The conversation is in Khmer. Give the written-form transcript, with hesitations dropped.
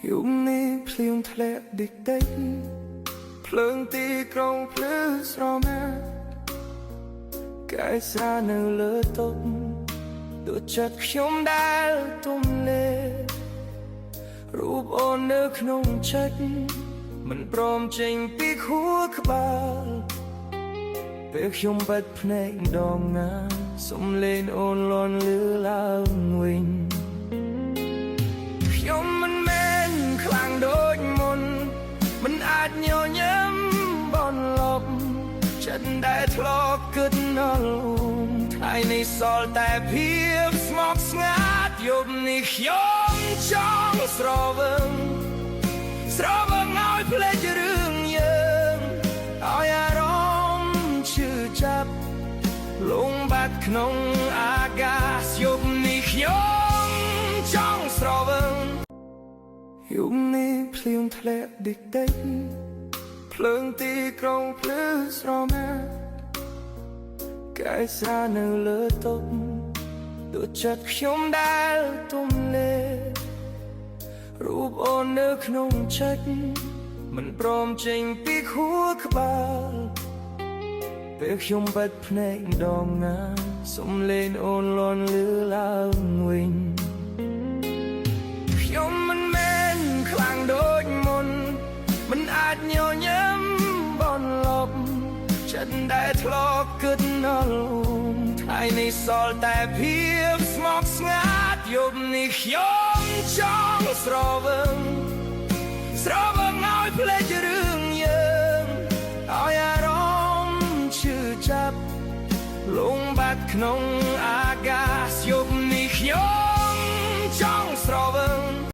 ยุคนี้เพลียงทะเลดิกได้เพลิงตีกรงพลือสรอแม่กายสาនៅលើតុដូចចិត្តខ្ញុំដែលទុំលេរូបអូននៅក្នុងចិត្តមិនព្រមចេញពីខួរក្បាលពេលខ្ញុំបិទភ្នែកម្ដងណាសំឡេងអូនលាន់លឺឡើងវិញខ្ញុំមិនមែនខ្លាំងដូចមុនមិនអាចញញឹមបនលប់ចិត្តដែលធ្លាប់គិតណល់ថ្ងៃនេះសល់តែភាពស្មុគស្ងាត់យប់នេះខ្ញុំចង់ស្រវឹងឲ្យភ្លេចរឿងយើងឲ្យអារម្មណ៍ឈឺចាប់លងបាត់ក្នុងអាកាសយប់នេះខ្ញុំចង់ស្រវឹងយប់នេះភ្លៀងធ្លាក់ดิกដីភ្លើងទីក្រុងភ្លឺស្រមែកាយស្រានៅលើតុដូចចិត្តខ្ញុំដែលទុំលេរូបអូននៅក្នុងចិត្តមិនព្រមចេញពីខួរក្បាលពេលខ្ញុំបិទភ្នែកម្ដងណាសំឡេងអូនលាន់លឺឡើងវិញខ្ញុំមិនមែនខ្លាំងដូចមុនមិនអាចញញឹមបនលប់ចិត្តដែលធ្លាប់គិតណល់ថ្ងៃនេះសល់តែភាពស្មុគស្ងាត់យប់នេះខ្ញុំចង់ស្រវឹងឲ្យភ្លេចរឿងយើងឲ្យអារម្មណ៍ឈឺចាប់លងបាត់ក្នុង